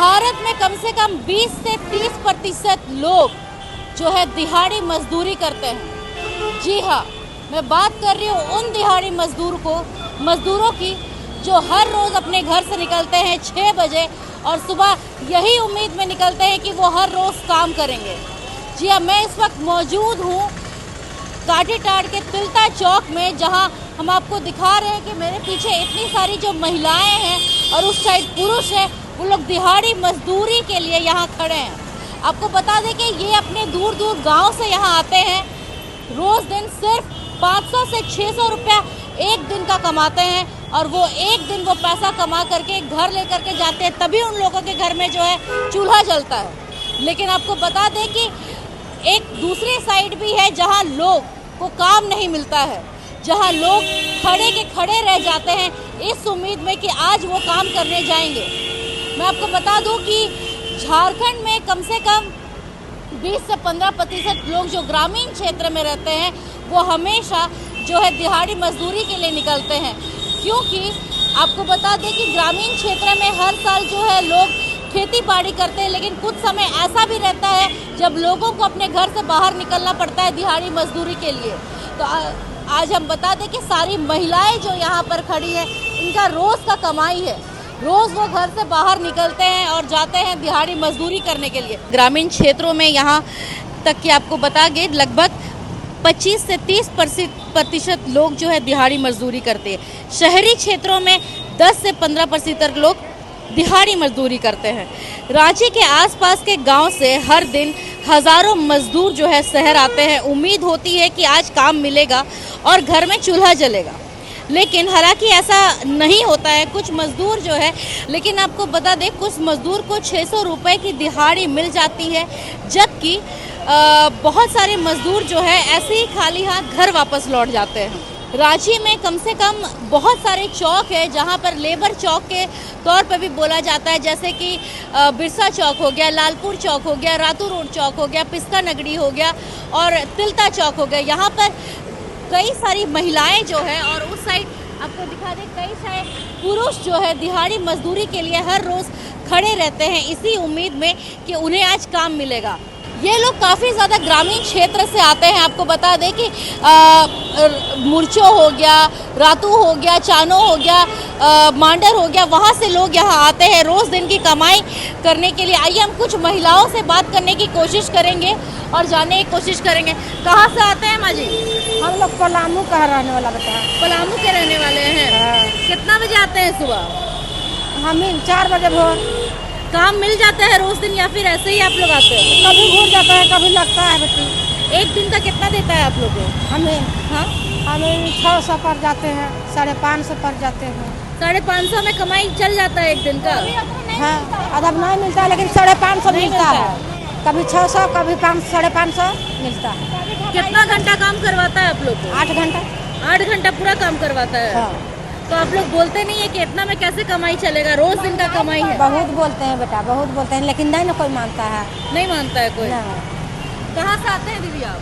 भारत में कम से कम 20 से 30% लोग जो है दिहाड़ी मजदूरी करते हैं। जी हाँ, मैं बात कर रही हूँ उन दिहाड़ी मजदूरों की जो हर रोज़ अपने घर से निकलते हैं 6 बजे और सुबह यही उम्मीद में निकलते हैं कि वो हर रोज़ काम करेंगे। जी हाँ, मैं इस वक्त मौजूद हूँ काटीटाड़ के तिलता चौक में, जहाँ हम आपको दिखा रहे हैं कि मेरे पीछे इतनी सारी जो महिलाएं हैं और उस साइड पुरुष हैं, वो लोग दिहाड़ी मजदूरी के लिए यहाँ खड़े हैं। आपको बता दें कि ये अपने दूर दूर गांव से यहाँ आते हैं, रोज़ दिन सिर्फ 500 से 600 रुपया एक दिन का कमाते हैं और वो एक दिन वो पैसा कमा करके घर लेकर के जाते हैं, तभी उन लोगों के घर में जो है चूल्हा जलता है। लेकिन आपको बता दें कि एक दूसरी साइड भी है जहाँ लोग को काम नहीं मिलता है, जहाँ लोग खड़े के खड़े रह जाते हैं इस उम्मीद में कि आज वो काम करने जाएंगे। मैं आपको बता दूं कि झारखंड में कम से कम 20 से 15% लोग जो ग्रामीण क्षेत्र में रहते हैं वो हमेशा जो है दिहाड़ी मजदूरी के लिए निकलते हैं, क्योंकि आपको बता दें कि ग्रामीण क्षेत्र में हर साल जो है लोग खेती बाड़ी करते हैं, लेकिन कुछ समय ऐसा भी रहता है जब लोगों को अपने घर से बाहर निकलना पड़ता है दिहाड़ी मजदूरी के लिए। तो आज हम बता दें कि सारी महिलाएं जो यहाँ पर खड़ी है, इनका रोज़ का कमाई है, रोज़ वो घर से बाहर निकलते हैं और जाते हैं दिहाड़ी मजदूरी करने के लिए। ग्रामीण क्षेत्रों में यहाँ तक कि आपको बता गए लगभग 25 से 30% लोग जो है दिहाड़ी मजदूरी करते हैं। शहरी क्षेत्रों में 10 से 15% लोग दिहाड़ी मजदूरी करते हैं। रांची के आसपास के गांव से हर दिन हज़ारों मजदूर जो है शहर आते हैं। उम्मीद होती है कि आज काम मिलेगा और घर में चूल्हा जलेगा, लेकिन हालांकि ऐसा नहीं होता है। कुछ मजदूर जो है, लेकिन आपको बता दें कुछ मजदूर को 600 रुपये की दिहाड़ी मिल जाती है, जबकि बहुत सारे मजदूर जो है ऐसे ही खाली हाथ घर वापस लौट जाते हैं। रांची में कम से कम बहुत सारे चौक है जहां पर लेबर चौक के तौर पर भी बोला जाता है, जैसे कि बिरसा चौक हो गया, लालपुर चौक हो गया, रातू रोड चौक हो गया, पिस्का नगरी हो गया और तिलता चौक हो गया। यहाँ पर कई सारी महिलाएं जो है और उस साइड आपको दिखा दें कई सारे पुरुष जो है दिहाड़ी मजदूरी के लिए हर रोज़ खड़े रहते हैं इसी उम्मीद में कि उन्हें आज काम मिलेगा। ये लोग काफ़ी ज़्यादा ग्रामीण क्षेत्र से आते हैं। आपको बता दें कि मुरचो हो गया, रातू हो गया, चानो हो गया, मांडर हो गया, वहाँ से लोग यहाँ आते हैं रोज़ दिन की कमाई करने के लिए। आइए हम कुछ महिलाओं से बात करने की कोशिश करेंगे और जानने की कोशिश करेंगे। कहाँ से आते हैं माँ जी? हम लोग पलामू का रहने वाला बता है। पलामू के रहने वाले हैं। हाँ। कितना बजे आते हैं सुबह? हम 4 बजे भोर। काम मिल जाता है रोज़ दिन या फिर ऐसे ही आप लोग आते हैं? कभी घूर जाता है, कभी लगता है बेटी। एक दिन का कितना देता है आप लोग को? हमें 600 पर जाते हैं, 550 पर जाते हैं। 550 में कमाई चल जाता है एक दिन का? हाँ, अदब नहीं मिलता है, लेकिन 550 मिलता है। कभी 600, कभी 550 मिलता है। कितना घंटा काम करवाता है आप लोग को? 8 घंटा। 8 घंटा पूरा काम करवाता है। हाँ। तो आप लोग बोलते नहीं है कि इतना में कैसे कमाई चलेगा? रोज़ दिन का कमाई है। बहुत बोलते हैं बेटा, बहुत बोलते हैं, लेकिन नहीं ना कोई मानता है। नहीं मानता है कोई। नहीं। कहाँ से आते हैं दीदी आप?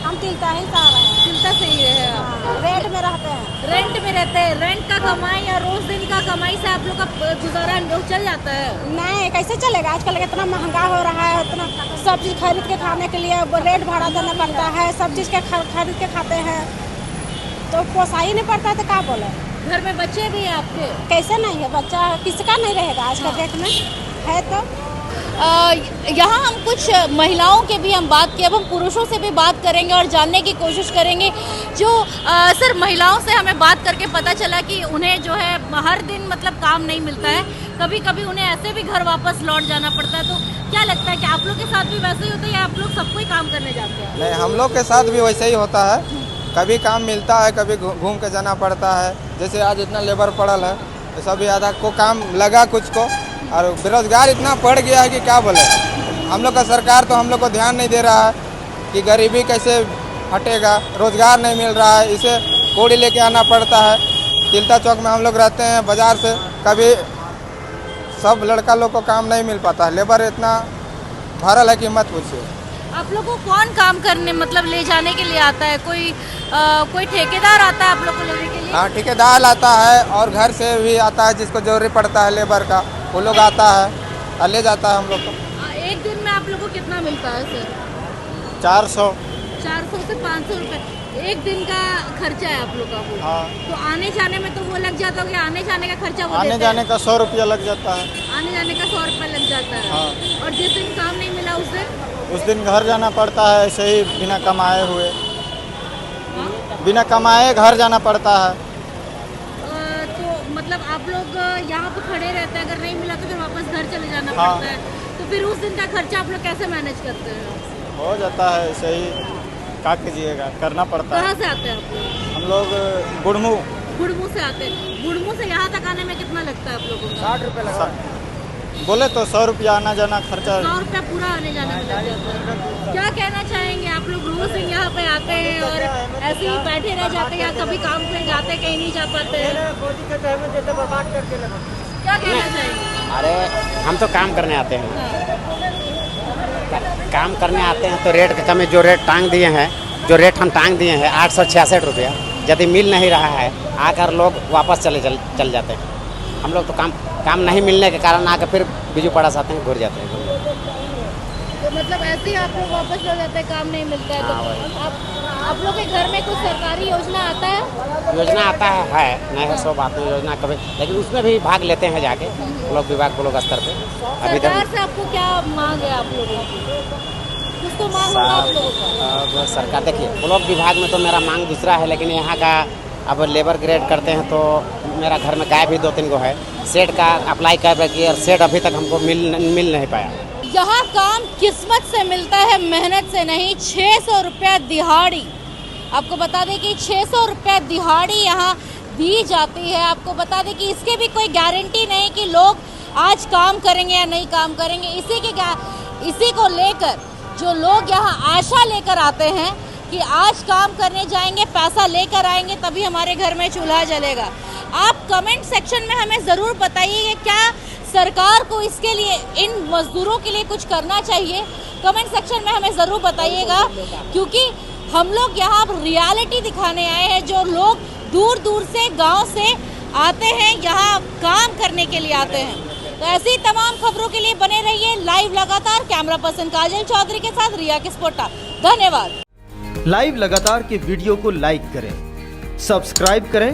हम तिलता ही से आ रहे हैं। चिंता से ही है आप? रेंट में रहते हैं। रेंट में रहते हैं। रेंट का कमाई या रोज़ दिन का कमाई से आप लोग का गुजारा लोग चल जाता है? नहीं, कैसे चलेगा? आजकल इतना महंगा हो रहा है, इतना सब चीज़ खरीद के खाने के लिए रेट भाड़ा देना पड़ता है, सब चीज़ के खरीद के खाते हैं तो पोसाई नहीं पड़ता है, तो क्या बोले। घर में बच्चे भी हैं आपके? कैसे नहीं है? बच्चा किसका नहीं रहेगा आज के डेट में है। तो यहाँ हम कुछ महिलाओं के भी हम बात की, अब हम पुरुषों से भी बात करेंगे और जानने की कोशिश करेंगे। जो सर, महिलाओं से हमें बात करके पता चला कि उन्हें जो है हर दिन मतलब काम नहीं मिलता है, कभी कभी उन्हें ऐसे भी घर वापस लौट जाना पड़ता है। तो क्या लगता है कि आप लोग के साथ भी वैसे ही होता है या आप लोग सबको ही काम करने जाते हैं? नहीं, हम लोग के साथ भी वैसे ही होता है। कभी काम मिलता है, कभी घूम के जाना पड़ता है। जैसे आज इतना लेबर पड़ल है, तो सभी आधा को काम लगा, कुछ को, और बेरोजगार इतना बढ़ गया है कि क्या बोले। हम लोग का सरकार तो हम लोग को ध्यान नहीं दे रहा है कि गरीबी कैसे हटेगा। रोजगार नहीं मिल रहा है, इसे कोड़ी लेके आना पड़ता है। तिलता चौक में हम लोग रहते हैं, बाजार से कभी सब लड़का लोग को काम नहीं मिल पाता है। लेबर इतना भरल है कि मत पूछिए। आप लोग को कौन काम करने मतलब ले जाने के लिए आता है? कोई ठेकेदार आता है आप लोग को लेने के लिए? हाँ, ठेकेदार आता है और घर से भी आता है जिसको जरूरी पड़ता है लेबर का, वो लोग आता है और ले जाता है हम लोग को। एक दिन में आप लोगों को कितना मिलता है सर? 400। 400 से 500 रुपए एक दिन का खर्चा है आप लोग का वो। हाँ, तो आने जाने में तो वो लग जाता होगा, आने जाने का खर्चा वो आने देते जाने हैं? का 100 रुपया लग जाता है। आने जाने का 100 रुपये लग जाता है। हाँ। और जिस दिन काम नहीं मिला उस दिन घर जाना पड़ता है, ऐसे ही बिना कमाए हुए, हाँ? बिना कमाए घर जाना पड़ता है। तो मतलब आप लोग यहाँ पे खड़े रहते हैं, अगर नहीं मिला तो फिर वापस घर चले जाना हाँ। पड़ता है। तो फिर उस दिन का खर्चा आप लोग कैसे मैनेज करते हैं? हो जाता है ऐसे ही, क्या कीजिएगा, करना पड़ता कहाँ है। से आते हैं आप लोग? हम लोग गुड़मू। गुड़मू से आते हैं। गुड़मू से यहाँ तक आने में कितना लगता है आप लोगों का? 60 रुपये लगा। बोले तो 100 रुपया आना जाना खर्चा। 100 रुपया पूरा आने जाने में लग जाता है। क्या कहना चाहेंगे आप लोग? रोज यहाँ पे आते हैं और ऐसे ही बैठे रह जाते हैं, या कभी काम पे जाते कहीं नहीं जा पाते हैं? क्या कहना चाहेंगे? अरे हम तो काम करने आते हैं, हाँ। काम करने आते हैं तो रेट का कमी, जो रेट टांग दिए हैं, जो रेट हम टांग दिए हैं 866 रुपया, यदि मिल नहीं रहा है आकर लोग वापस चल जाते हैं। हम लोग तो काम नहीं मिलने के कारण आकर फिर बिजू पड़ास आते हैं, घुर जाते हैं। तो मतलब ऐसे ही आप लोग वापस हो जाते हैं, काम नहीं मिलता है तो? आप लोग के घर में कुछ सरकारी योजना आता है? योजना आता है नहीं है सब आते हैं योजना कभी, लेकिन उसमें भी भाग लेते हैं जाके ब्लॉक विभाग ब्लॉक स्तर पे। अभी सरकार से आपको क्या मांग है आप लोगों की? कुछ तो मांग होगा आप लोगों का। सरकार देखिए, ब्लॉक विभाग में तो मेरा मांग दूसरा है, लेकिन यहाँ का अब लेबर ग्रेड करते हैं तो मेरा घर में गाय भी 2-3 गो है। सेट का अप्लाई कर रखी और सेट अभी तक हमको मिल नहीं पाया। यहाँ काम किस्मत से मिलता है, मेहनत से नहीं। 600 रुपया दिहाड़ी, आपको बता दें कि 600 रुपया दिहाड़ी यहाँ दी जाती है। आपको बता दें कि इसके भी कोई गारंटी नहीं कि लोग आज काम करेंगे या नहीं काम करेंगे। इसी को लेकर जो लोग यहाँ आशा लेकर आते हैं कि आज काम करने जाएंगे, पैसा लेकर आएंगे, तभी हमारे घर में चूल्हा जलेगा। आप कमेंट सेक्शन में हमें ज़रूर बताइए क्या सरकार को इसके लिए, इन मजदूरों के लिए कुछ करना चाहिए। कमेंट सेक्शन में हमें ज़रूर बताइएगा, क्योंकि हम लोग यहाँ रियलिटी दिखाने आए हैं। जो लोग दूर दूर से, गांव से आते हैं, यहाँ काम करने के लिए आते हैं। तो ऐसी तमाम खबरों के लिए बने रहिए लाइव लगातार। कैमरा पर्सन काजल चौधरी के साथ रिया किस्पोटा। धन्यवाद। लाइव लगातार के वीडियो को लाइक करें, सब्सक्राइब करें